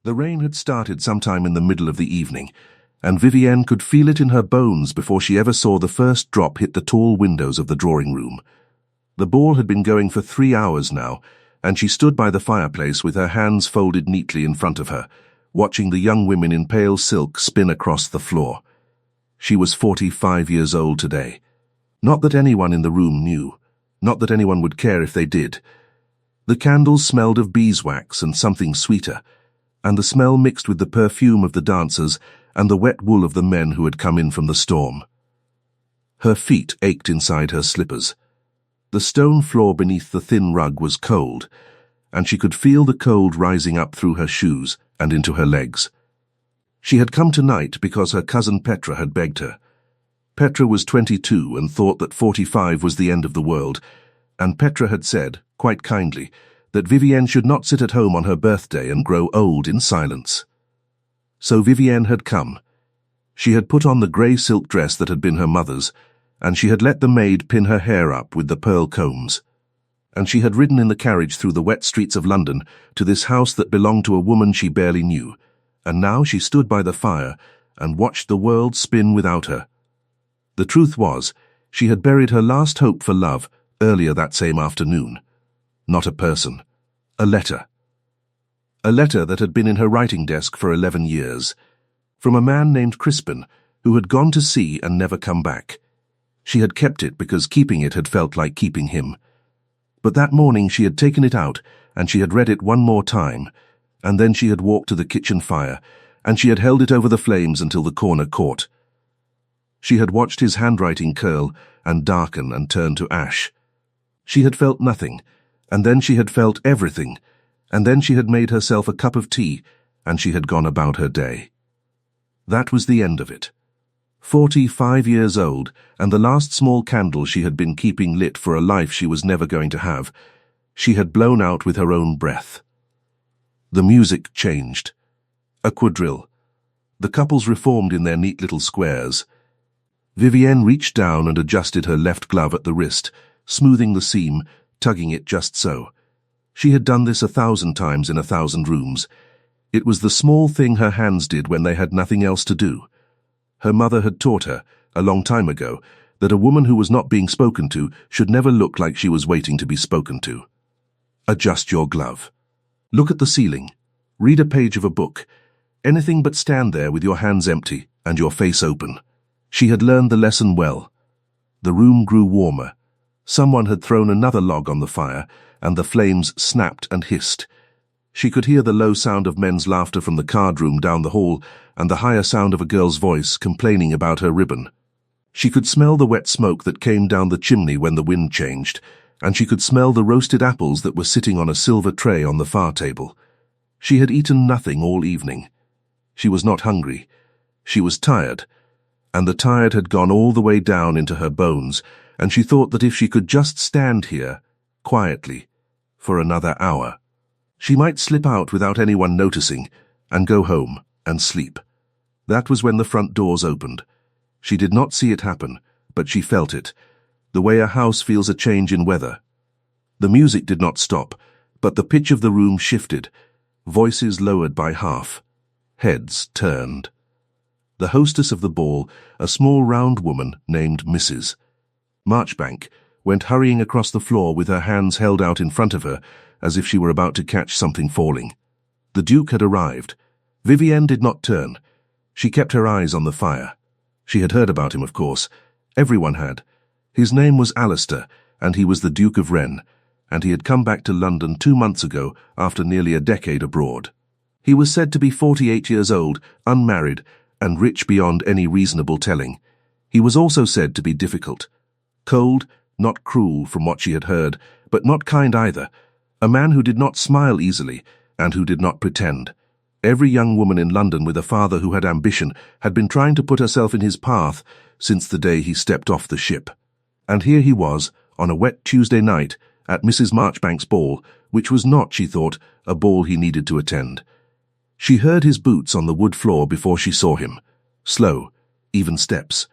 The rain had started sometime in the middle of the evening, and Vivienne could feel it in her bones before she ever saw the first drop hit the tall windows of the drawing room. The ball had been going for 3 hours now, and she stood by the fireplace with her hands folded neatly in front of her, watching the young women in pale silk spin across the floor. She was 45 years old today. Not that anyone in the room knew. Not that anyone would care if they did. The candles smelled of beeswax and something sweeter, and the smell mixed with the perfume of the dancers and the wet wool of the men who had come in from the storm. Her feet ached inside her slippers. The stone floor beneath the thin rug was cold, and she could feel the cold rising up through her shoes and into her legs. She had come tonight because her cousin Petra had begged her. Petra was 22 and thought that 45 was the end of the world, and Petra had said, quite kindly, that Vivienne should not sit at home on her birthday and grow old in silence. So Vivienne had come. She had put on the grey silk dress that had been her mother's, and she had let the maid pin her hair up with the pearl combs. And she had ridden in the carriage through the wet streets of London to this house that belonged to a woman she barely knew, and now she stood by the fire and watched the world spin without her. The truth was, she had buried her last hope for love earlier that same afternoon. Not a person. A letter. A letter that had been in her writing desk for 11 years. From a man named Crispin, who had gone to sea and never come back. She had kept it because keeping it had felt like keeping him. But that morning she had taken it out, and she had read it one more time, and then she had walked to the kitchen fire, and she had held it over the flames until the corner caught. She had watched his handwriting curl and darken and turn to ash. She had felt nothing, and then she had felt everything, and then she had made herself a cup of tea, and she had gone about her day. That was the end of it. 45 years old, and the last small candle she had been keeping lit for a life she was never going to have, she had blown out with her own breath. The music changed. A quadrille. The couples reformed in their neat little squares. Vivienne reached down and adjusted her left glove at the wrist, smoothing the seam, tugging it just so. She had done this 1,000 times in 1,000 rooms. It was the small thing her hands did when they had nothing else to do. Her mother had taught her, a long time ago, that a woman who was not being spoken to should never look like she was waiting to be spoken to. Adjust your glove. Look at the ceiling. Read a page of a book. Anything but stand there with your hands empty and your face open. She had learned the lesson well. The room grew warmer. Someone had thrown another log on the fire, and the flames snapped and hissed. She could hear the low sound of men's laughter from the card room down the hall, and the higher sound of a girl's voice complaining about her ribbon. She could smell the wet smoke that came down the chimney when the wind changed, and she could smell the roasted apples that were sitting on a silver tray on the far table. She had eaten nothing all evening. She was not hungry. She was tired, and the tired had gone all the way down into her bones, and she thought that if she could just stand here, quietly, for another hour, she might slip out without anyone noticing, and go home and sleep. That was when the front doors opened. She did not see it happen, but she felt it, the way a house feels a change in weather. The music did not stop, but the pitch of the room shifted, voices lowered by half, heads turned. The hostess of the ball, a small round woman named Mrs. Marchbank, went hurrying across the floor with her hands held out in front of her, as if she were about to catch something falling. The Duke had arrived. Vivienne did not turn. She kept her eyes on the fire. She had heard about him, of course. Everyone had. His name was Alistair, and he was the Duke of Wren, and he had come back to London 2 months ago after nearly a decade abroad. He was said to be 48 years old, unmarried, and rich beyond any reasonable telling. He was also said to be difficult. Cold, not cruel from what she had heard, but not kind either. A man who did not smile easily, and who did not pretend. Every young woman in London with a father who had ambition had been trying to put herself in his path since the day he stepped off the ship. And here he was, on a wet Tuesday night, at Mrs. Marchbank's ball, which was not, she thought, a ball he needed to attend. She heard his boots on the wood floor before she saw him. Slow, even steps.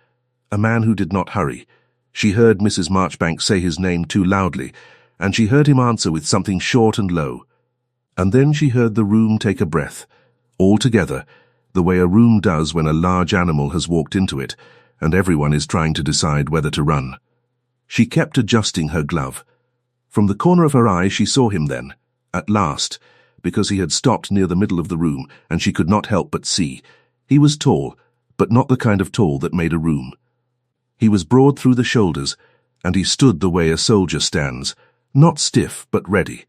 A man who did not hurry. She heard Mrs. Marchbank say his name too loudly, and she heard him answer with something short and low. And then she heard the room take a breath, all together, the way a room does when a large animal has walked into it, and everyone is trying to decide whether to run. She kept adjusting her glove. From the corner of her eye she saw him then, at last, because he had stopped near the middle of the room, and she could not help but see. He was tall, but not the kind of tall that made a room. He was broad through the shoulders, and he stood the way a soldier stands, not stiff but ready.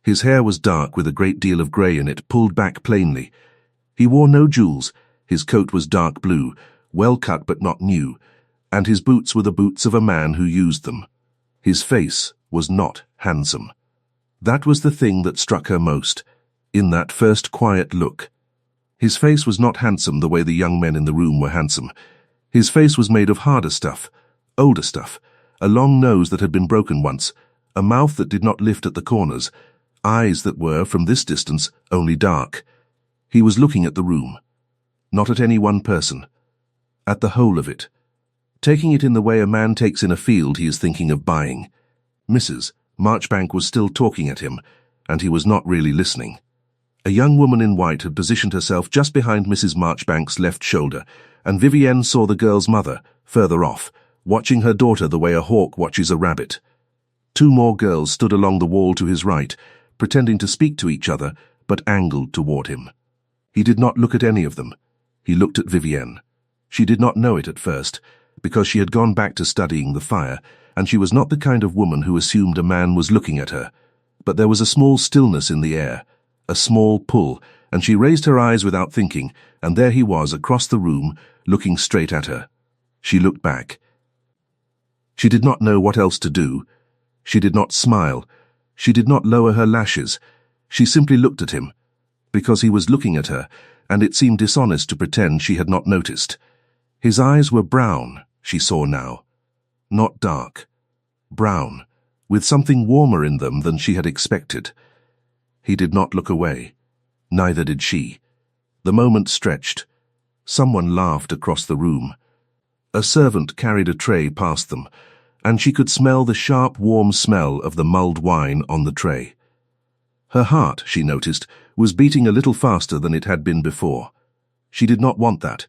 His hair was dark with a great deal of grey in it, pulled back plainly. He wore no jewels, his coat was dark blue, well cut but not new, and his boots were the boots of a man who used them. His face was not handsome. That was the thing that struck her most, in that first quiet look. His face was not handsome the way the young men in the room were handsome. His face was made of harder stuff, older stuff, a long nose that had been broken once, a mouth that did not lift at the corners, eyes that were, from this distance, only dark. He was looking at the room, not at any one person, at the whole of it, taking it in the way a man takes in a field he is thinking of buying. Mrs. Marchbank was still talking at him, and he was not really listening. A young woman in white had positioned herself just behind Mrs. Marchbank's left shoulder, and Vivienne saw the girl's mother, further off, watching her daughter the way a hawk watches a rabbit. Two more girls stood along the wall to his right, pretending to speak to each other, but angled toward him. He did not look at any of them. He looked at Vivienne. She did not know it at first, because she had gone back to studying the fire, and she was not the kind of woman who assumed a man was looking at her. But there was a small stillness in the air, a small pull, and she raised her eyes without thinking, and there he was across the room, looking straight at her. She looked back. She did not know what else to do. She did not smile. She did not lower her lashes. She simply looked at him, because he was looking at her, and it seemed dishonest to pretend she had not noticed. His eyes were brown, she saw now. Not dark. Brown, with something warmer in them than she had expected. He did not look away. Neither did she. The moment stretched. Someone laughed across the room. A servant carried a tray past them, and she could smell the sharp, warm smell of the mulled wine on the tray. Her heart, she noticed, was beating a little faster than it had been before. She did not want that.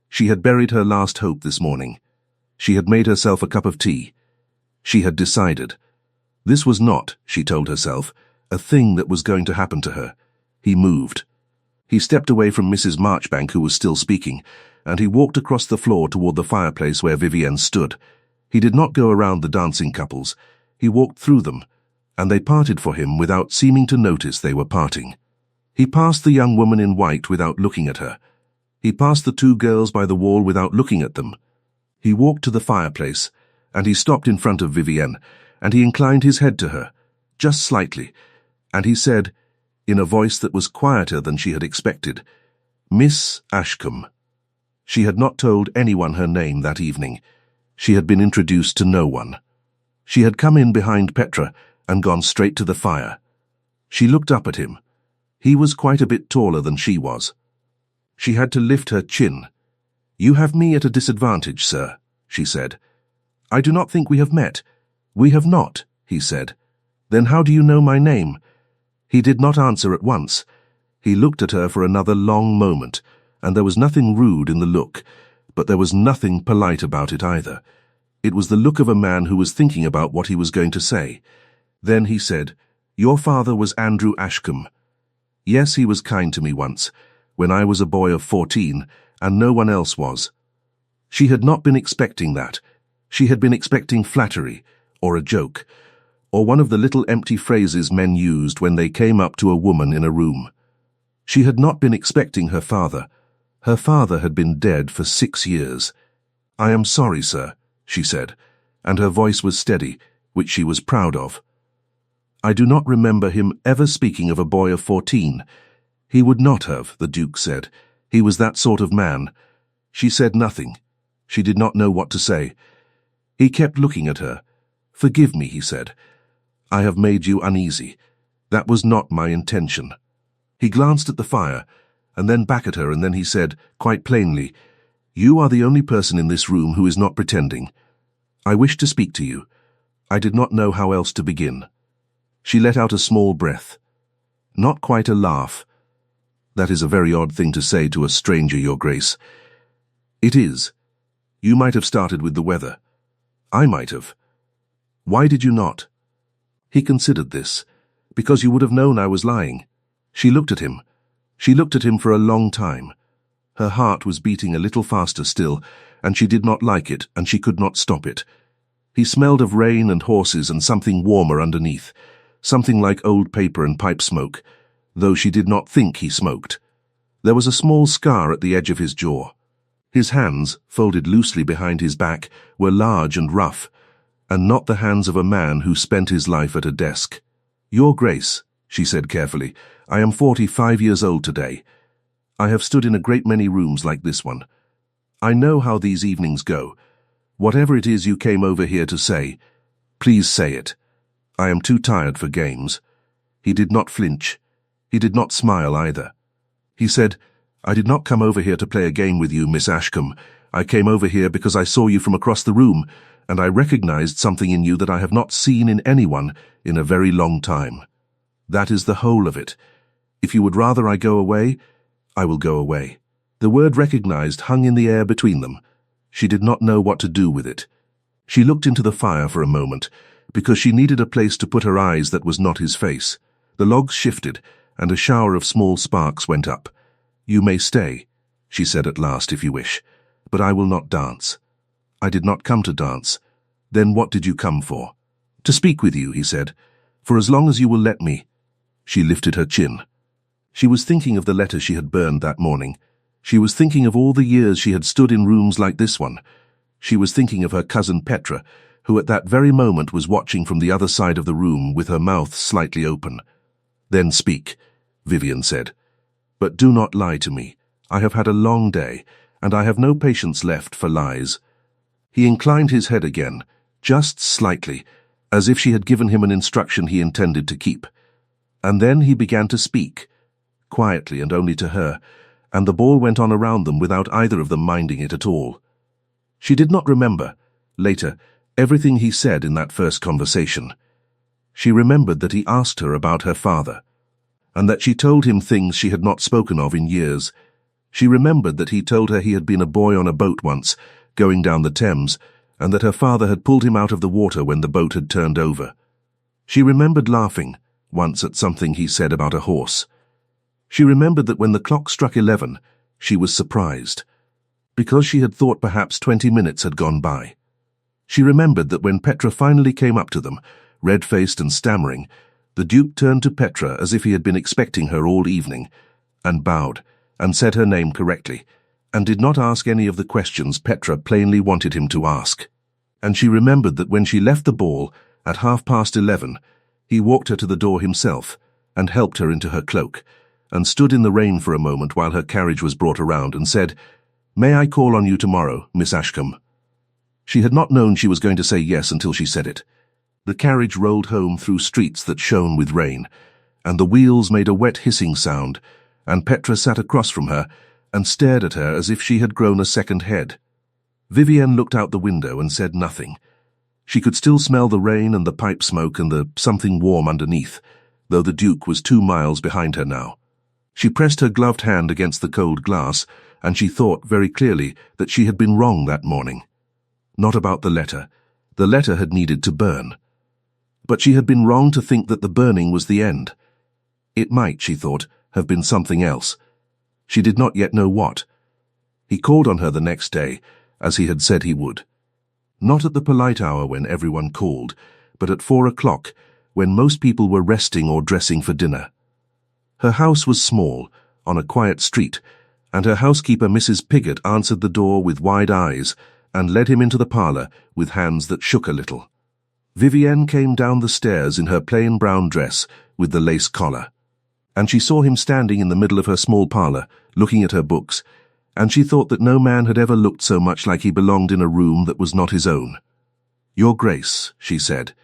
She had buried her last hope this morning. She had made herself a cup of tea. She had decided. This was not, she told herself, a thing that was going to happen to her. He moved. He stepped away from Mrs. Marchbank, who was still speaking, and he walked across the floor toward the fireplace where Vivienne stood. He did not go around the dancing couples. He walked through them, and they parted for him without seeming to notice they were parting. He passed the young woman in white without looking at her. He passed the two girls by the wall without looking at them. He walked to the fireplace, and he stopped in front of Vivienne, and he inclined his head to her, just slightly, and he said, in a voice that was quieter than she had expected, "Miss Ashcombe." She had not told anyone her name that evening. She had been introduced to no one. She had come in behind Petra and gone straight to the fire. She looked up at him. He was quite a bit taller than she was. She had to lift her chin. "You have me at a disadvantage, sir," she said. "I do not think we have met." "We have not," he said. "Then how do you know my name?" He did not answer at once. He looked at her for another long moment, and there was nothing rude in the look, but there was nothing polite about it either. It was the look of a man who was thinking about what he was going to say. Then he said, "Your father was Andrew Ashcombe. Yes, he was kind to me once, when I was a boy of 14, and no one else was." She had not been expecting that. She had been expecting flattery, or a joke, or one of the little empty phrases men used when they came up to a woman in a room. She had not been expecting her father. Her father had been dead for 6 years. "I am sorry, sir," she said, and her voice was steady, which she was proud of. "I do not remember him ever speaking of a boy of 14. He would not have," the Duke said. "He was that sort of man." She said nothing. She did not know what to say. He kept looking at her. "Forgive me," he said. "I have made you uneasy. That was not my intention." He glanced at the fire, and then back at her, and then he said, quite plainly, "You are the only person in this room who is not pretending. I wish to speak to you. I did not know how else to begin." She let out a small breath. Not quite a laugh. That is a very odd thing to say to a stranger, Your Grace. It is. You might have started with the weather. I might have. Why did you not? He considered this. Because you would have known I was lying. She looked at him. She looked at him for a long time. Her heart was beating a little faster still, and she did not like it, and she could not stop it. He smelled of rain and horses and something warmer underneath, something like old paper and pipe smoke, though she did not think he smoked. There was a small scar at the edge of his jaw. His hands, folded loosely behind his back, were large and rough, and not the hands of a man who spent his life at a desk. Your Grace, she said carefully, I am 45 years old today. I have stood in a great many rooms like this one. I know how these evenings go. Whatever it is you came over here to say, please say it. I am too tired for games. He did not flinch. He did not smile either. He said, I did not come over here to play a game with you, Miss Ashcombe. I came over here because I saw you from across the room, and I recognized something in you that I have not seen in anyone in a very long time. That is the whole of it. If you would rather I go away, I will go away. The word recognized hung in the air between them. She did not know what to do with it. She looked into the fire for a moment, because she needed a place to put her eyes that was not his face. The logs shifted, and a shower of small sparks went up. You may stay, she said at last, if you wish, but I will not dance. I did not come to dance. Then what did you come for? To speak with you, he said, for as long as you will let me. She lifted her chin. She was thinking of the letter she had burned that morning. She was thinking of all the years she had stood in rooms like this one. She was thinking of her cousin Petra, who at that very moment was watching from the other side of the room with her mouth slightly open. Then speak, Vivian said. But do not lie to me. I have had a long day, and I have no patience left for lies. He inclined his head again, just slightly, as if she had given him an instruction he intended to keep. And then he began to speak, quietly and only to her, and the ball went on around them without either of them minding it at all. She did not remember, later, everything he said in that first conversation. She remembered that he asked her about her father, and that she told him things she had not spoken of in years. She remembered that he told her he had been a boy on a boat once, going down the Thames, and that her father had pulled him out of the water when the boat had turned over. She remembered laughing, once at something he said about a horse. She remembered that when the clock struck 11, she was surprised, because she had thought perhaps 20 minutes had gone by. She remembered that when Petra finally came up to them, red-faced and stammering, the Duke turned to Petra as if he had been expecting her all evening, and bowed, and said her name correctly, and did not ask any of the questions Petra plainly wanted him to ask. And she remembered that when she left the ball, at 11:30, he walked her to the door himself, and helped her into her cloak, and stood in the rain for a moment while her carriage was brought around, and said, May I call on you tomorrow, Miss Ashcombe? She had not known she was going to say yes until she said it. The carriage rolled home through streets that shone with rain, and the wheels made a wet hissing sound, and Petra sat across from her and stared at her as if she had grown a second head. Vivienne looked out the window and said nothing. She could still smell the rain and the pipe smoke and the something warm underneath, though the Duke was 2 miles behind her now. She pressed her gloved hand against the cold glass, and she thought very clearly that she had been wrong that morning. Not about the letter. The letter had needed to burn. But she had been wrong to think that the burning was the end. It might, she thought, have been something else. She did not yet know what. He called on her the next day, as he had said he would. Not at the polite hour when everyone called, but at 4 o'clock, when most people were resting or dressing for dinner. Her house was small, on a quiet street, and her housekeeper, Mrs. Piggott, answered the door with wide eyes and led him into the parlour with hands that shook a little. Vivienne came down the stairs in her plain brown dress with the lace collar, and she saw him standing in the middle of her small parlour, looking at her books, and she thought that no man had ever looked so much like he belonged in a room that was not his own. Your Grace, she said.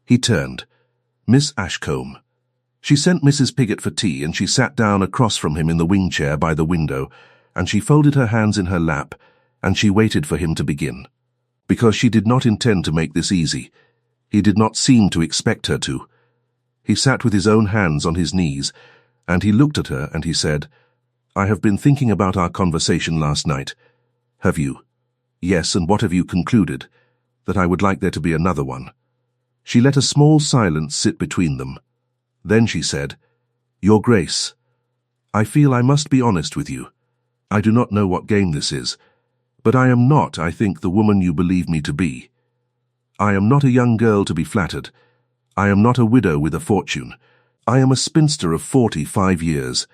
He turned. Miss Ashcombe. She sent Mrs. Piggott for tea, and she sat down across from him in the wing chair by the window, and she folded her hands in her lap, and she waited for him to begin. Because she did not intend to make this easy. He did not seem to expect her to. He sat with his own hands on his knees, and he looked at her and he said, I have been thinking about our conversation last night. Have you? Yes, and what have you concluded? That I would like there to be another one. She let a small silence sit between them. Then she said, Your Grace, I feel I must be honest with you. I do not know what game this is, but I am not, I think, the woman you believe me to be. I am not a young girl to be flattered. I am not a widow with a fortune. I am a spinster of 45 years,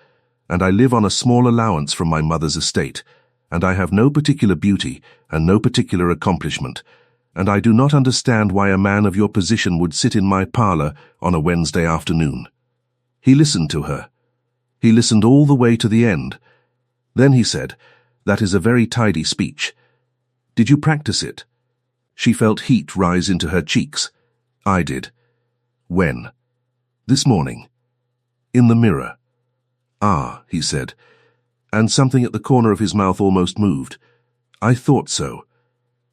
and I live on a small allowance from my mother's estate, and I have no particular beauty and no particular accomplishment, and I do not understand why a man of your position would sit in my parlor on a Wednesday afternoon. He listened to her. He listened all the way to the end. Then he said, That is a very tidy speech. Did you practice it? She felt heat rise into her cheeks. I did. When? This morning. In the mirror. Ah, he said, and something at the corner of his mouth almost moved. I thought so.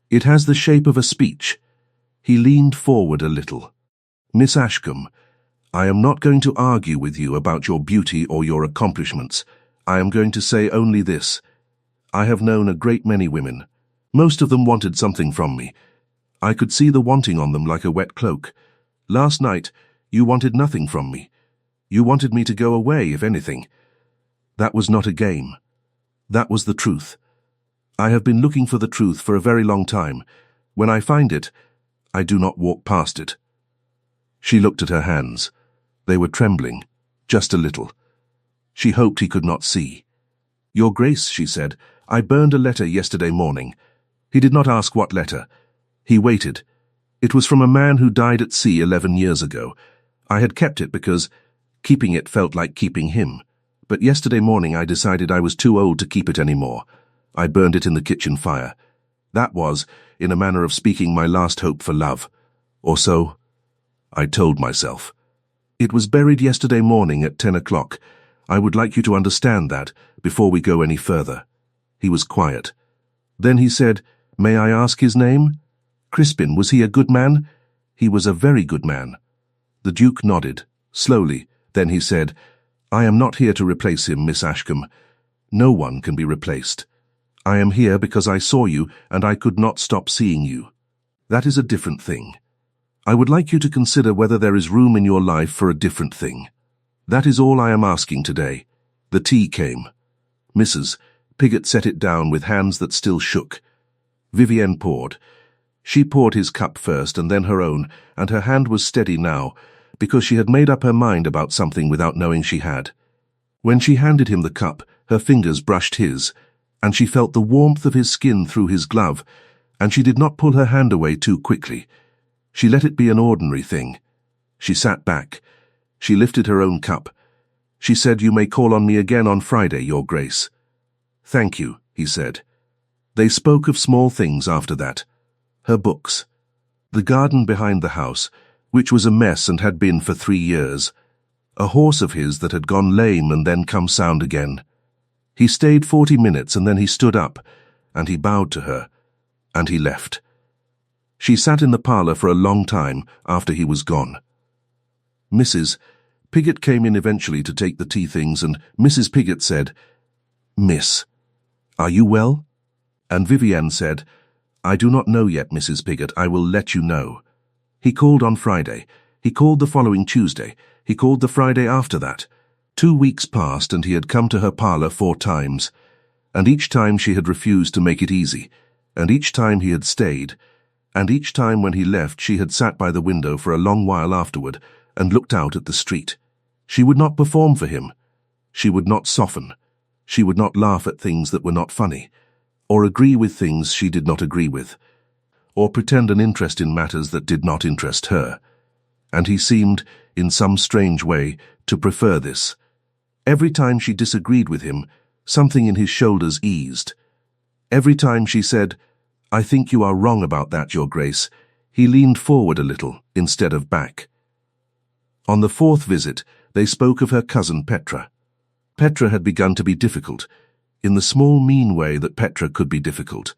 It has the shape of a speech. He leaned forward a little. Miss Ashcombe, I am not going to argue with you about your beauty or your accomplishments. I am going to say only this. I have known a great many women. Most of them wanted something from me. I could see the wanting on them like a wet cloak. Last night, you wanted nothing from me. You wanted me to go away, if anything. That was not a game. That was the truth. I have been looking for the truth for a very long time. When I find it, I do not walk past it. She looked at her hands. They were trembling, just a little. She hoped he could not see. Your Grace, she said, I burned a letter yesterday morning. He did not ask what letter. He waited. It was from a man who died at sea 11 years ago. I had kept it because keeping it felt like keeping him. But yesterday morning I decided I was too old to keep it anymore. I burned it in the kitchen fire. That was, in a manner of speaking, my last hope for love. Or so I told myself. It was buried yesterday morning at 10 o'clock. I would like you to understand that before we go any further. He was quiet. Then he said, May I ask his name? Crispin, was he a good man? He was a very good man. The Duke nodded, slowly. Then he said, I am not here to replace him, Miss Ashcombe. No one can be replaced. I am here because I saw you and I could not stop seeing you. That is a different thing. I would like you to consider whether there is room in your life for a different thing. That is all I am asking today. The tea came. Mrs. Pigott set it down with hands that still shook. Vivienne poured. She poured his cup first and then her own, and her hand was steady now, because she had made up her mind about something without knowing she had. When she handed him the cup, her fingers brushed his, and she felt the warmth of his skin through his glove, and she did not pull her hand away too quickly. She let it be an ordinary thing. She sat back. She lifted her own cup. She said, You may call on me again on Friday, Your Grace. Thank you, he said. They spoke of small things after that. Her books. The garden behind the house, which was a mess and had been for 3 years. A horse of his that had gone lame and then come sound again. He stayed 40 minutes and then he stood up, and he bowed to her, and he left. She sat in the parlor for a long time after he was gone. Mrs. Pigott came in eventually to take the tea things, and Mrs. Pigott said, Miss, are you well? And Vivienne said, I do not know yet, Mrs. Pigott. I will let you know. He called on Friday. He called the following Tuesday. He called the Friday after that. 2 weeks passed and he had come to her parlor 4 times. And each time she had refused to make it easy. And each time he had stayed. And each time when he left she had sat by the window for a long while afterward and looked out at the street. She would not perform for him. She would not soften. She would not laugh at things that were not funny, or agree with things she did not agree with, or pretend an interest in matters that did not interest her. And he seemed, in some strange way, to prefer this. Every time she disagreed with him, something in his shoulders eased. Every time she said, I think you are wrong about that, Your Grace, he leaned forward a little instead of back. On the 4th visit, they spoke of her cousin Petra. Petra had begun to be difficult, in the small mean way that Petra could be difficult.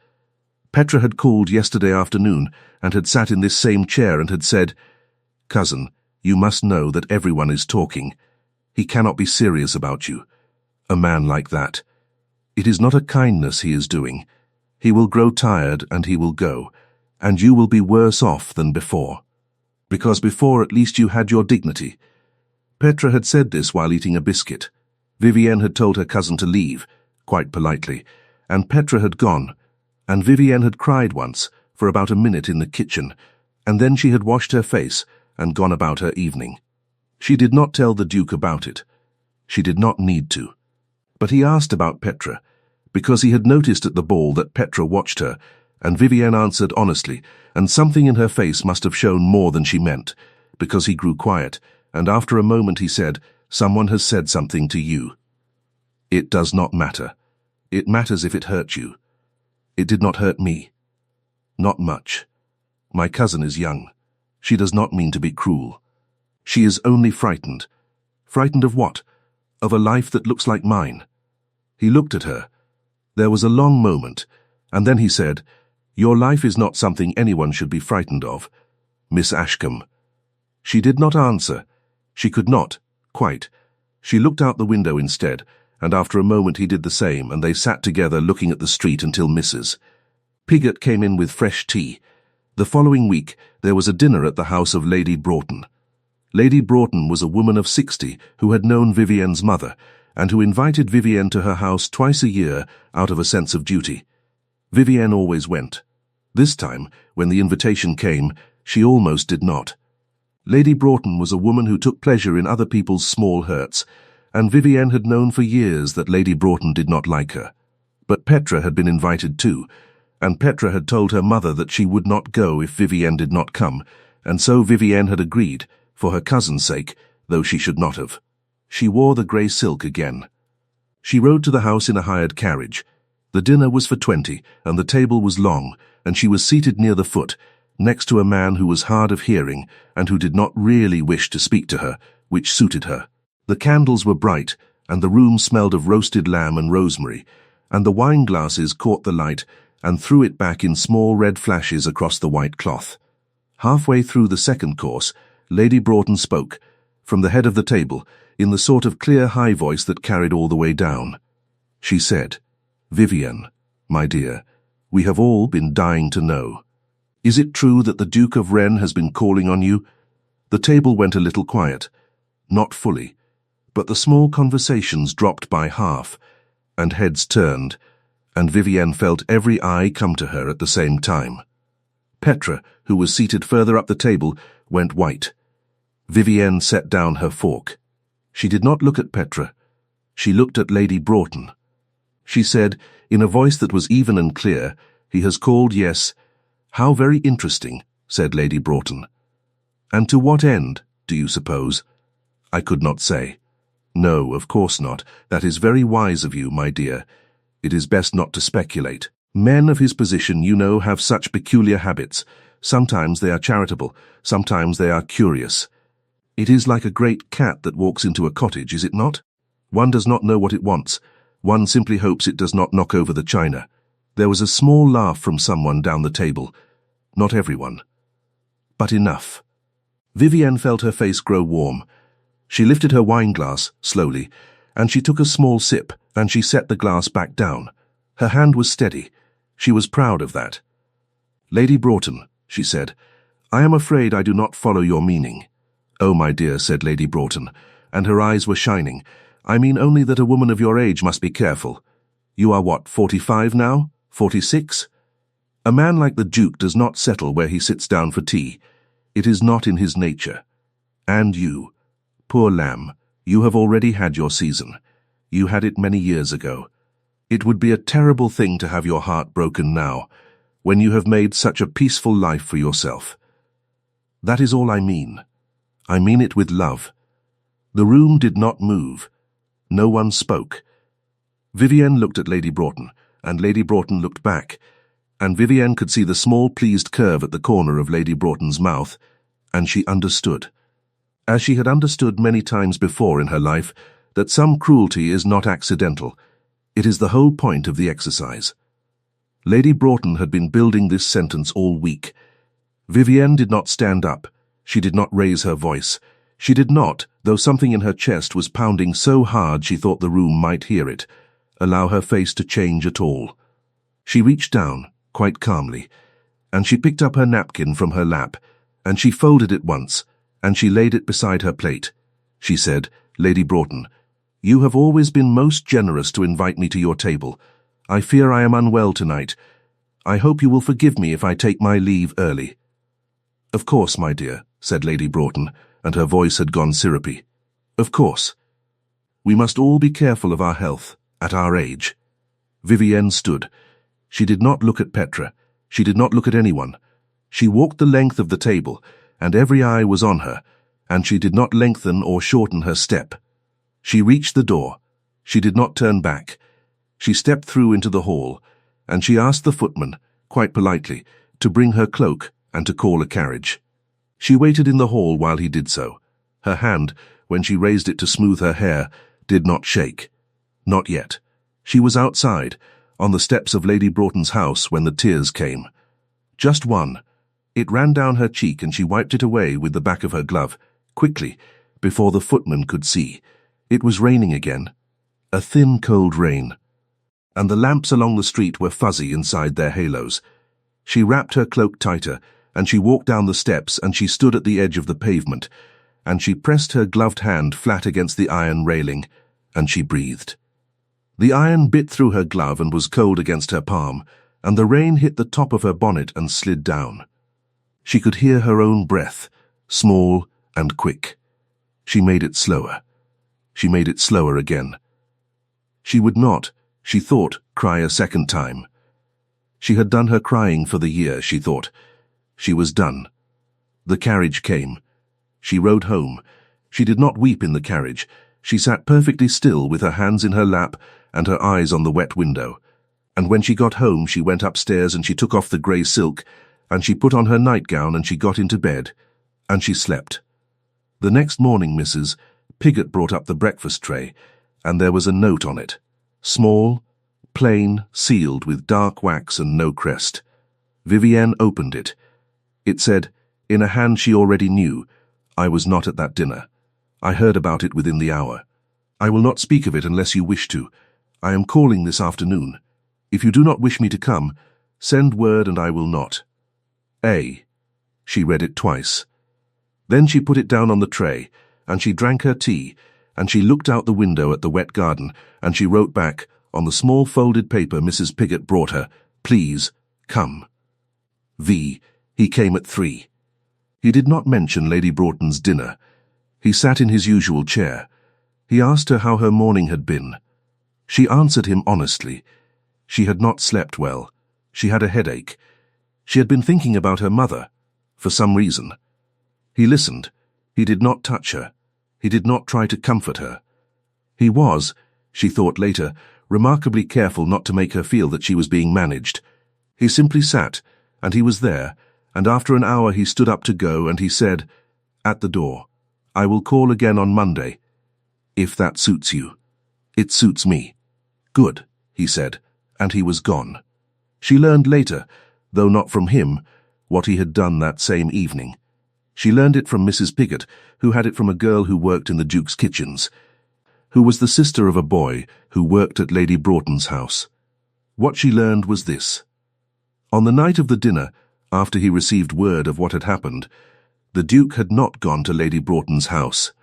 Petra had called yesterday afternoon and had sat in this same chair and had said, Cousin, you must know that everyone is talking. He cannot be serious about you. A man like that. It is not a kindness he is doing. He will grow tired and he will go, and you will be worse off than before. Because before at least you had your dignity. Petra had said this while eating a biscuit. Vivienne had told her cousin to leave, quite politely, and Petra had gone, and Vivienne had cried once, for about a minute in the kitchen, and then she had washed her face and gone about her evening. She did not tell the Duke about it. She did not need to. But he asked about Petra, because he had noticed at the ball that Petra watched her, and Vivienne answered honestly, and something in her face must have shown more than she meant, because he grew quiet, and after a moment he said, "Someone has said something to you." "It does not matter. It matters if it hurt you. It did not hurt me. Not much. My cousin is young. She does not mean to be cruel. She is only frightened. Frightened of what? Of a life that looks like mine." He looked at her. There was a long moment, and then he said, "Your life is not something anyone should be frightened of, Miss Ashcombe." She did not answer. She could not, quite. She looked out the window instead, and after a moment he did the same, and they sat together looking at the street until Mrs. Piggott came in with fresh tea. The following week there was a dinner at the house of Lady Broughton. Lady Broughton was a woman of 60 who had known Vivienne's mother, and who invited Vivienne to her house twice a year out of a sense of duty. Vivienne always went. This time, when the invitation came, she almost did not. Lady Broughton was a woman who took pleasure in other people's small hurts, and Vivienne had known for years that Lady Broughton did not like her. But Petra had been invited too, and Petra had told her mother that she would not go if Vivienne did not come, and so Vivienne had agreed, for her cousin's sake, though she should not have. She wore the grey silk again. She rode to the house in a hired carriage. The dinner was for 20, and the table was long, and she was seated near the foot, next to a man who was hard of hearing and who did not really wish to speak to her, which suited her. The candles were bright, and the room smelled of roasted lamb and rosemary, and the wine glasses caught the light and threw it back in small red flashes across the white cloth. Halfway through the second course, Lady Broughton spoke, from the head of the table, in the sort of clear high voice that carried all the way down. She said, "Vivienne, my dear, we have all been dying to know. Is it true that the Duke of Wren has been calling on you?" The table went a little quiet, not fully, but the small conversations dropped by half, and heads turned, and Vivienne felt every eye come to her at the same time. Petra, who was seated further up the table, went white. Vivienne set down her fork. She did not look at Petra. She looked at Lady Broughton. She said, in a voice that was even and clear, "He has called, yes." "How very interesting," said Lady Broughton. "And to what end, do you suppose?" I could not say. "No, of course not. That is very wise of you, my dear. It is best not to speculate. Men of his position, you know, have such peculiar habits. Sometimes they are charitable, sometimes they are curious. It is like a great cat that walks into a cottage, is it not? One does not know what it wants. One simply hopes it does not knock over the china." There was a small laugh from someone down the table. Not everyone. But enough. Vivienne felt her face grow warm. She lifted her wine glass, slowly, and she took a small sip, and she set the glass back down. Her hand was steady. She was proud of that. "Lady Broughton," she said, "I am afraid I do not follow your meaning." "Oh, my dear," said Lady Broughton, and her eyes were shining, "I mean only that a woman of your age must be careful. You are what, 45 now? 46? A man like the Duke does not settle where he sits down for tea. It is not in his nature. And you, poor lamb, you have already had your season. You had it many years ago. It would be a terrible thing to have your heart broken now, when you have made such a peaceful life for yourself. That is all I mean. I mean it with love." The room did not move. No one spoke. Vivienne looked at Lady Broughton, and Lady Broughton looked back, and Vivienne could see the small pleased curve at the corner of Lady Broughton's mouth, and she understood, as she had understood many times before in her life, that some cruelty is not accidental. It is the whole point of the exercise. Lady Broughton had been building this sentence all week. Vivienne did not stand up. She did not raise her voice. She did not, though something in her chest was pounding so hard she thought the room might hear it. allow her face to change at all. She reached down, quite calmly, and she picked up her napkin from her lap, and she folded it once, and she laid it beside her plate. She said, "Lady Broughton, you have always been most generous to invite me to your table. I fear I am unwell tonight. I hope you will forgive me if I take my leave early." "Of course, my dear," said Lady Broughton, and her voice had gone syrupy. "Of course. We must all be careful of our health, at our age." Vivienne stood. She did not look at Petra. She did not look at anyone. She walked the length of the table, and every eye was on her, and she did not lengthen or shorten her step. She reached the door. She did not turn back. She stepped through into the hall, and she asked the footman, quite politely, to bring her cloak and to call a carriage. She waited in the hall while he did so. Her hand, when she raised it to smooth her hair, did not shake. Not yet. She was outside, on the steps of Lady Broughton's house when the tears came. Just one. It ran down her cheek and she wiped it away with the back of her glove, quickly, before the footman could see. It was raining again. A thin, cold rain. And the lamps along the street were fuzzy inside their halos. She wrapped her cloak tighter, and she walked down the steps, and she stood at the edge of the pavement, and she pressed her gloved hand flat against the iron railing, and she breathed. The iron bit through her glove and was cold against her palm, and the rain hit the top of her bonnet and slid down. She could hear her own breath, small and quick. She made it slower. She made it slower again. She would not, she thought, cry a second time. She had done her crying for the year, she thought. She was done. The carriage came. She rode home. She did not weep in the carriage. She sat perfectly still with her hands in her lap and her eyes on the wet window. And when she got home, she went upstairs and she took off the grey silk, and she put on her nightgown and she got into bed, and she slept. The next morning, Mrs. Pigott brought up the breakfast tray, and there was a note on it. Small, plain, sealed with dark wax and no crest. Vivienne opened it. It said, in a hand she already knew, "I was not at that dinner. I heard about it within the hour. I will not speak of it unless you wish to. I am calling this afternoon. If you do not wish me to come, send word and I will not. A." She read it twice. Then she put it down on the tray, and she drank her tea, and she looked out the window at the wet garden, and she wrote back, on the small folded paper Mrs. Pigott brought her, "Please, come." V. He came at 3. He did not mention Lady Broughton's dinner. He sat in his usual chair. He asked her how her morning had been. She answered him honestly. She had not slept well. She had a headache. She had been thinking about her mother, for some reason. He listened. He did not touch her. He did not try to comfort her. He was, she thought later, remarkably careful not to make her feel that she was being managed. He simply sat, and he was there, and after an hour he stood up to go, and he said, at the door, "I will call again on Monday, if that suits you." "It suits me." "Good," he said, and he was gone. She learned later, though not from him, what he had done that same evening. She learned it from Mrs. Pigott, who had it from a girl who worked in the Duke's kitchens, who was the sister of a boy who worked at Lady Broughton's house. What she learned was this. On the night of the dinner, after he received word of what had happened, the Duke had not gone to Lady Broughton's house.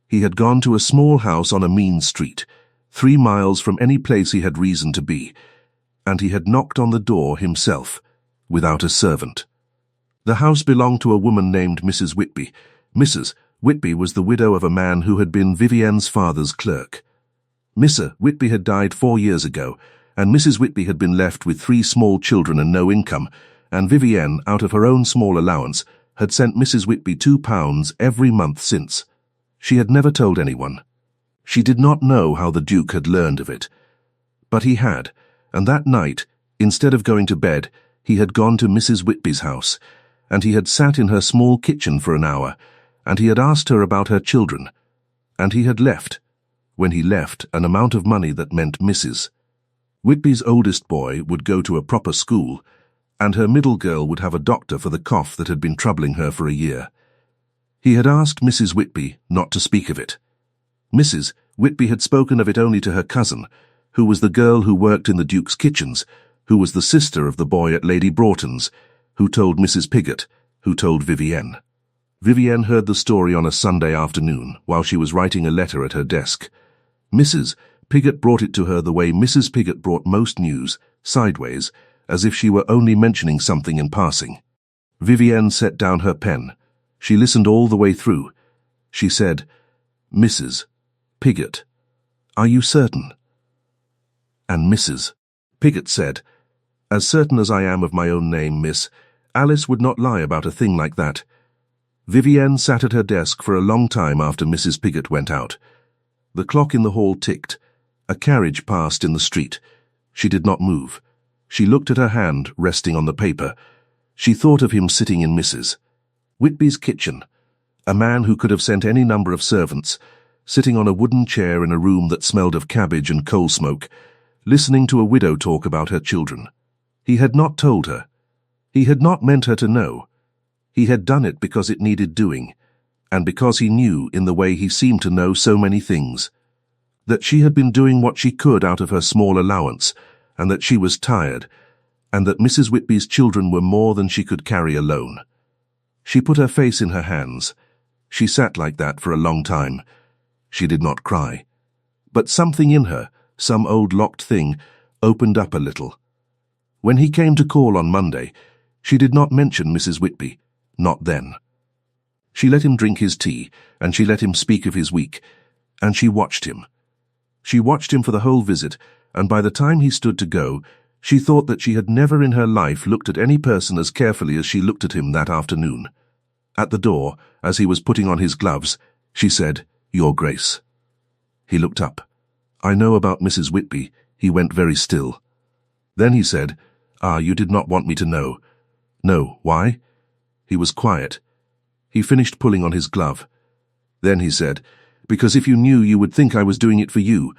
He had gone to a small house on a mean street, 3 miles from any place he had reason to be, and he had knocked on the door himself, without a servant. The house belonged to a woman named Mrs. Whitby. Mrs. Whitby was the widow of a man who had been Vivienne's father's clerk. Mr. Whitby had died 4 years ago, and Mrs. Whitby had been left with 3 small children and no income, and Vivienne, out of her own small allowance, had sent Mrs. Whitby £2 every month since. She had never told anyone. She did not know how the Duke had learned of it. But he had, and that night, instead of going to bed, he had gone to Mrs. Whitby's house, and he had sat in her small kitchen for an hour, and he had asked her about her children, and he had left. When he left, an amount of money that meant Mrs. Whitby's oldest boy would go to a proper school, and her middle girl would have a doctor for the cough that had been troubling her for a year. He had asked Mrs. Whitby not to speak of it. Mrs. Whitby had spoken of it only to her cousin, who was the girl who worked in the Duke's kitchens, who was the sister of the boy at Lady Broughton's, who told Mrs. Piggott, who told Vivienne. Vivienne heard the story on a Sunday afternoon while she was writing a letter at her desk. Mrs. Piggott brought it to her the way Mrs. Piggott brought most news, sideways, as if she were only mentioning something in passing. Vivienne set down her pen. She listened all the way through. She said, "Mrs. Piggott, are you certain?" And Mrs. Piggott said, "As certain as I am of my own name, miss. Alice would not lie about a thing like that." Vivienne sat at her desk for a long time after Mrs. Piggott went out. The clock in the hall ticked. A carriage passed in the street. She did not move. She looked at her hand resting on the paper. She thought of him sitting in Mrs. Whitby's kitchen, a man who could have sent any number of servants, sitting on a wooden chair in a room that smelled of cabbage and coal smoke, listening to a widow talk about her children. He had not told her. He had not meant her to know. He had done it because it needed doing, and because he knew, in the way he seemed to know so many things, that she had been doing what she could out of her small allowance, and that she was tired, and that Mrs. Whitby's children were more than she could carry alone. She put her face in her hands. She sat like that for a long time. She did not cry. But something in her, some old locked thing, opened up a little. When he came to call on Monday, she did not mention Mrs. Whitby, not then. She let him drink his tea, and she let him speak of his week, and she watched him. She watched him for the whole visit, and by the time he stood to go, she thought that she had never in her life looked at any person as carefully as she looked at him that afternoon. At the door, as he was putting on his gloves, she said, "Your Grace." He looked up. "I know about Mrs. Whitby." He went very still. Then he said, "Ah, you did not want me to know." "No, why?" He was quiet. He finished pulling on his glove. Then he said, "Because if you knew, you would think I was doing it for you.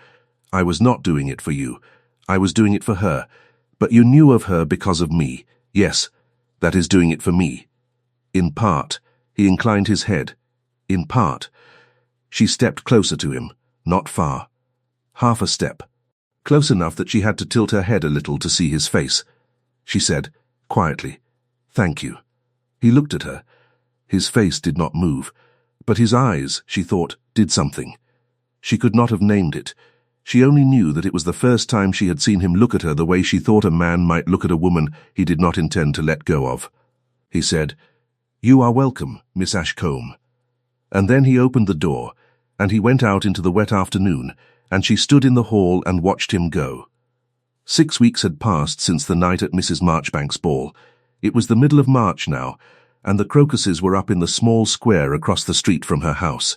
I was not doing it for you. I was doing it for her. But you knew of her because of me. Yes, that is doing it for me." "In part." He inclined his head. "In part." She stepped closer to him, not far. Half a step. Close enough that she had to tilt her head a little to see his face. She said, quietly, "Thank you." He looked at her. His face did not move, but his eyes, she thought, did something. She could not have named it. She only knew that it was the first time she had seen him look at her the way she thought a man might look at a woman he did not intend to let go of. He said, "You are welcome, Miss Ashcombe." And then he opened the door, and he went out into the wet afternoon, and she stood in the hall and watched him go. 6 weeks had passed since the night at Mrs. Marchbank's ball. It was the middle of March now, and the crocuses were up in the small square across the street from her house.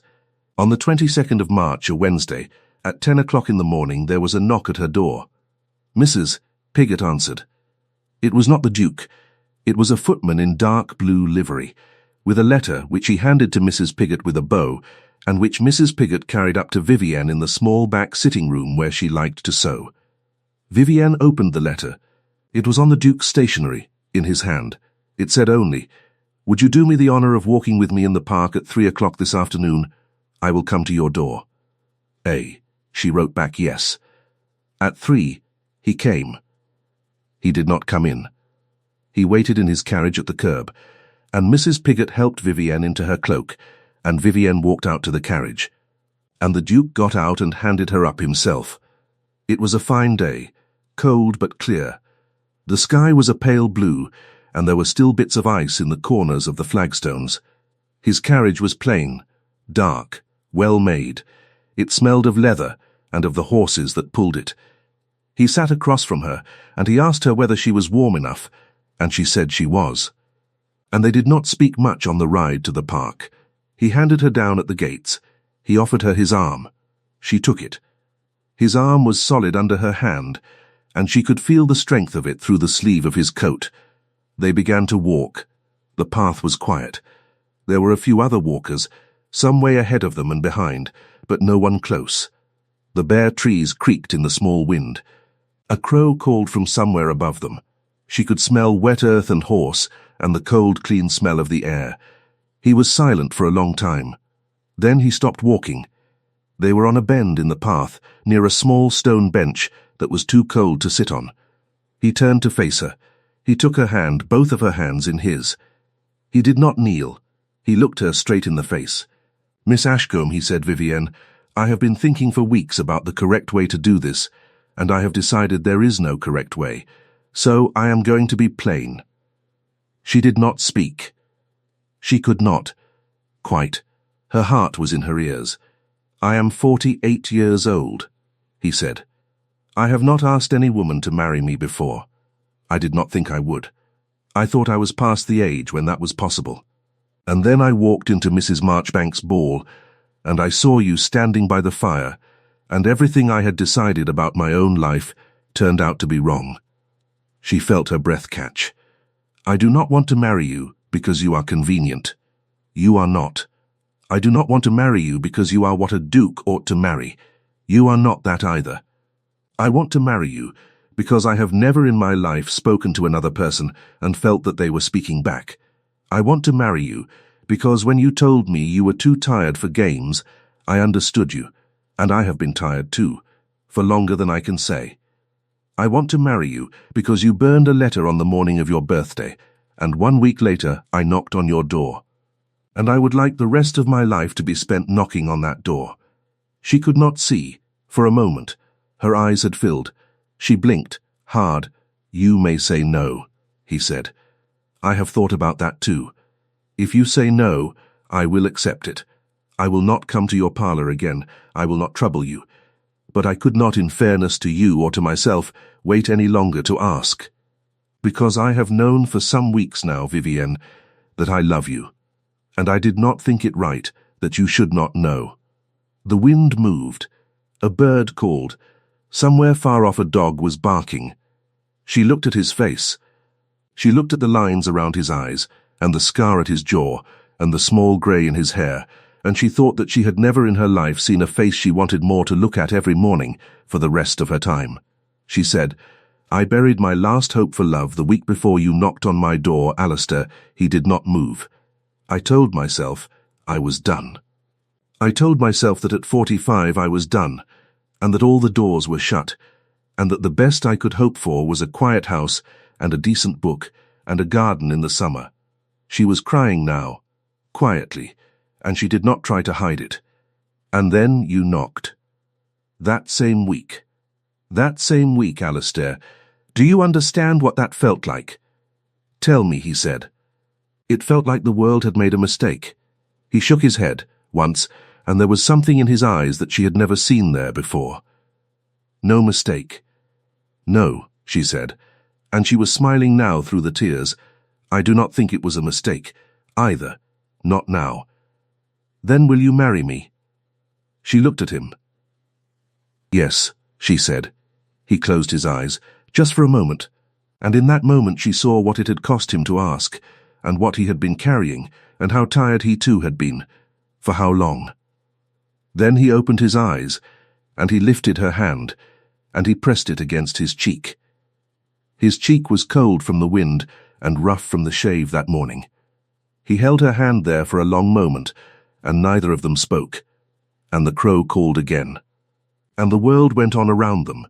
On the 22nd of March, a Wednesday, at 10 o'clock in the morning, there was a knock at her door. Mrs. Piggott answered. It was not the Duke. It was a footman in dark blue livery, with a letter which he handed to Mrs. Piggott with a bow, and which Mrs. Piggott carried up to Vivienne in the small back sitting-room where she liked to sew. Vivienne opened the letter. It was on the Duke's stationery, in his hand. It said only, "Would you do me the honour of walking with me in the park at 3 o'clock this afternoon? I will come to your door." She wrote back yes. At 3, he came. He did not come in. He waited in his carriage at the curb, and Mrs. Piggott helped Vivienne into her cloak, and Vivienne walked out to the carriage. And the Duke got out and handed her up himself. It was a fine day, cold but clear. The sky was a pale blue, and there were still bits of ice in the corners of the flagstones. His carriage was plain, dark, well made. It smelled of leather and of the horses that pulled it. He sat across from her, and he asked her whether she was warm enough, and she said she was. And they did not speak much on the ride to the park. He handed her down at the gates. He offered her his arm. She took it. His arm was solid under her hand, and she could feel the strength of it through the sleeve of his coat. They began to walk. The path was quiet. There were a few other walkers, some way ahead of them and behind, but no one close. The bare trees creaked in the small wind. A crow called from somewhere above them. She could smell wet earth and horse, and the cold, clean smell of the air. He was silent for a long time. Then he stopped walking. They were on a bend in the path, near a small stone bench, that was too cold to sit on. He turned to face her. He took her hand, both of her hands in his. He did not kneel. He looked her straight in the face. "Miss Ashcombe," he said, "Vivienne, I have been thinking for weeks about the correct way to do this, and I have decided there is no correct way. So I am going to be plain." She did not speak. She could not. Quite. Her heart was in her ears. "I am 48 years old," he said. "I have not asked any woman to marry me before. I did not think I would. I thought I was past the age when that was possible. And then I walked into Mrs. Marchbank's ball, and I saw you standing by the fire, and everything I had decided about my own life turned out to be wrong." She felt her breath catch. "I do not want to marry you because you are convenient. You are not. I do not want to marry you because you are what a duke ought to marry. You are not that either. I want to marry you because I have never in my life spoken to another person and felt that they were speaking back. I want to marry you because when you told me you were too tired for games, I understood you, and I have been tired too, for longer than I can say. I want to marry you because you burned a letter on the morning of your birthday, and 1 week later I knocked on your door. And I would like the rest of my life to be spent knocking on that door." She could not see. For a moment, her eyes had filled. She blinked, hard. "You may say no," he said. "I have thought about that too. If you say no, I will accept it. I will not come to your parlor again. I will not trouble you. But I could not, in fairness to you or to myself, wait any longer to ask. Because I have known for some weeks now, Vivienne, that I love you. And I did not think it right that you should not know." The wind moved. A bird called. Somewhere far off a dog was barking. She looked at his face. She looked at the lines around his eyes, and the scar at his jaw, and the small grey in his hair, and she thought that she had never in her life seen a face she wanted more to look at every morning for the rest of her time. She said, "I buried my last hope for love the week before you knocked on my door, Alistair. He did not move. I told myself I was done. I told myself that at 45 I was done, and that all the doors were shut, and that the best I could hope for was a quiet house and a decent book and a garden in the summer." She was crying now, quietly, and she did not try to hide it. "And then you knocked. That same week. That same week, Alistair. Do you understand what that felt like?" "Tell me," he said. It felt like the world had made a mistake. He shook his head, once, and there was something in his eyes that she had never seen there before. "No mistake." "No," she said, and she was smiling now through the tears. "I do not think it was a mistake, either. Not now. Then will you marry me?" She looked at him. "Yes," she said. He closed his eyes, just for a moment, and in that moment she saw what it had cost him to ask, and what he had been carrying, and how tired he too had been. For how long? Then he opened his eyes, and he lifted her hand, and he pressed it against his cheek. His cheek was cold from the wind and rough from the shave that morning. He held her hand there for a long moment, and neither of them spoke. And the crow called again. And the world went on around them.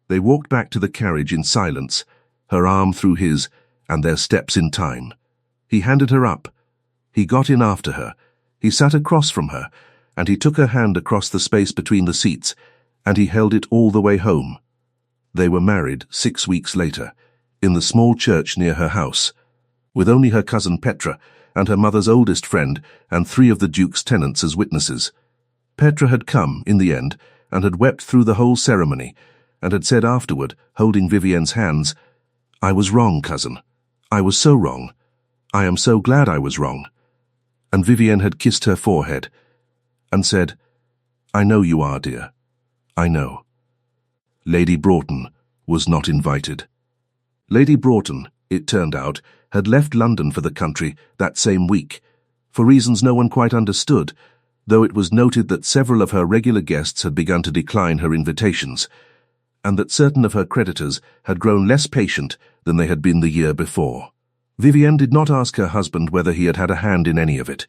They walked back to the carriage in silence, her arm through his, and their steps in time. He handed her up. He got in after her. He sat across from her, and he took her hand across the space between the seats, and he held it all the way home. They were married 6 weeks later, in the small church near her house, with only her cousin Petra and her mother's oldest friend and 3 of the Duke's tenants as witnesses. Petra had come, in the end, and had wept through the whole ceremony, and had said afterward, holding Vivienne's hands, "I was wrong, cousin. I was so wrong. I am so glad I was wrong." And Vivienne had kissed her forehead, and said, "I know you are, dear. I know." Lady Broughton was not invited. Lady Broughton, it turned out, had left London for the country that same week, for reasons no one quite understood, though it was noted that several of her regular guests had begun to decline her invitations, and that certain of her creditors had grown less patient than they had been the year before. Vivienne did not ask her husband whether he had had a hand in any of it.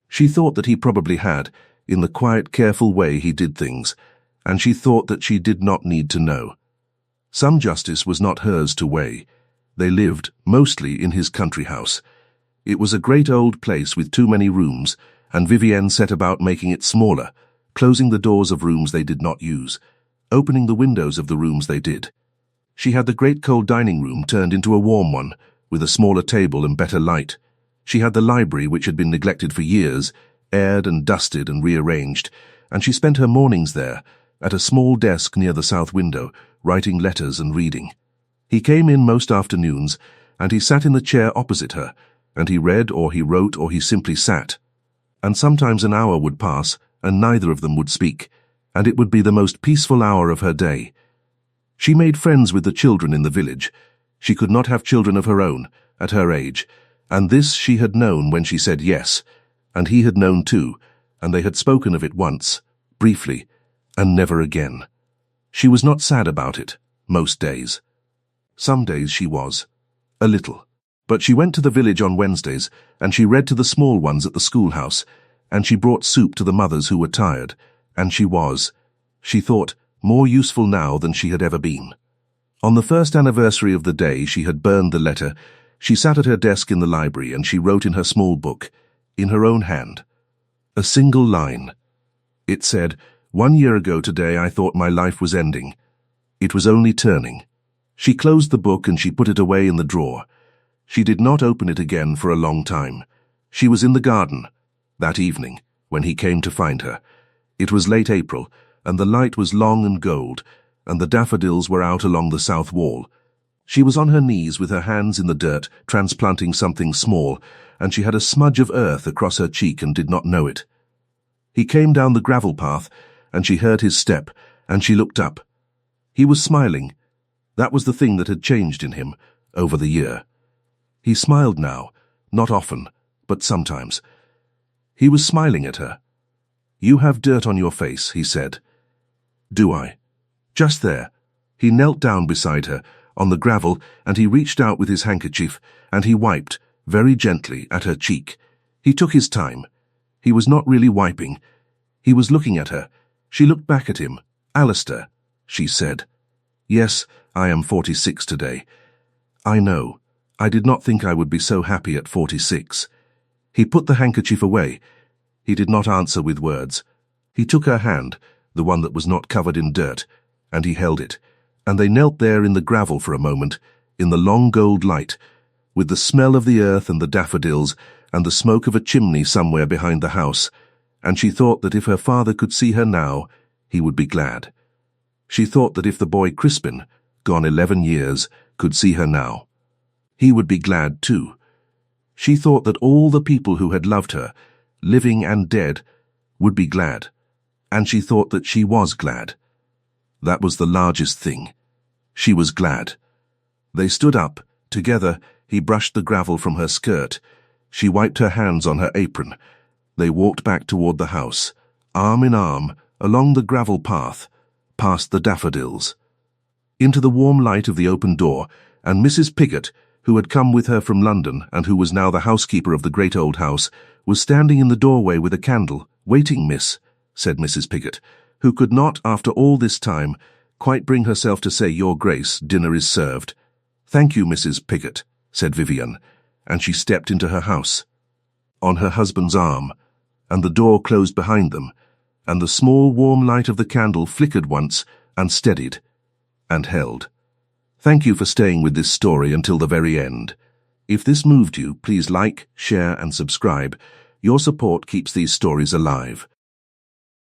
She thought that he probably had, in the quiet, careful way he did things, and she thought that she did not need to know. Some justice was not hers to weigh. They lived, mostly, in his country house. It was a great old place with too many rooms, and Vivienne set about making it smaller, closing the doors of rooms they did not use, opening the windows of the rooms they did. She had the great cold dining room turned into a warm one, with a smaller table and better light. She had the library, which had been neglected for years, aired and dusted and rearranged, and she spent her mornings there, at a small desk near the south window, writing letters and reading. He came in most afternoons, and he sat in the chair opposite her, and he read or he wrote or he simply sat. And sometimes an hour would pass, and neither of them would speak, and it would be the most peaceful hour of her day. She made friends with the children in the village. She could not have children of her own, at her age, and this she had known when she said yes, and he had known too, and they had spoken of it once, briefly, and never again. She was not sad about it, most days. Some days she was. A little. But she went to the village on Wednesdays, and she read to the small ones at the schoolhouse, and she brought soup to the mothers who were tired, and she was, she thought, more useful now than she had ever been. On the first anniversary of the day she had burned the letter, she sat at her desk in the library and she wrote in her small book, in her own hand, a single line. It said, "1 year ago today I thought my life was ending. It was only turning." She closed the book and she put it away in the drawer. She did not open it again for a long time. She was in the garden, that evening, when he came to find her. It was late April, and the light was long and gold, and the daffodils were out along the south wall. She was on her knees with her hands in the dirt, transplanting something small, and she had a smudge of earth across her cheek and did not know it. He came down the gravel path, and she heard his step, and she looked up. He was smiling. That was the thing that had changed in him over the year. He smiled now, not often, but sometimes. He was smiling at her. "You have dirt on your face," he said. "Do I?" Just there. He knelt down beside her, on the gravel, and he reached out with his handkerchief, and he wiped, very gently, at her cheek. He took his time. He was not really wiping. He was looking at her. She looked back at him. "Alistair," she said. "Yes, I am 46 today. I know. I did not think I would be so happy at 46. He put the handkerchief away. He did not answer with words. He took her hand, the one that was not covered in dirt, and he held it, and they knelt there in the gravel for a moment, in the long gold light, with the smell of the earth and the daffodils, and the smoke of a chimney somewhere behind the house, and she thought that if her father could see her now, he would be glad. She thought that if the boy Crispin, gone 11 years, could see her now, he would be glad too. She thought that all the people who had loved her, living and dead, would be glad, and she thought that she was glad. That was the largest thing. She was glad. They stood up. Together, he brushed the gravel from her skirt. She wiped her hands on her apron. They walked back toward the house, arm in arm, along the gravel path, past the daffodils. Into the warm light of the open door, and Mrs. Piggott, who had come with her from London and who was now the housekeeper of the great old house, was standing in the doorway with a candle. "Waiting, miss," said Mrs. Piggott, who could not, after all this time, quite bring herself to say, "Your Grace, dinner is served." "Thank you, Mrs. Piggott," said Vivienne, and she stepped into her house, on her husband's arm, and the door closed behind them, and the small warm light of the candle flickered once, and steadied, and held. Thank you for staying with this story until the very end. If this moved you, please like, share, and subscribe. Your support keeps these stories alive.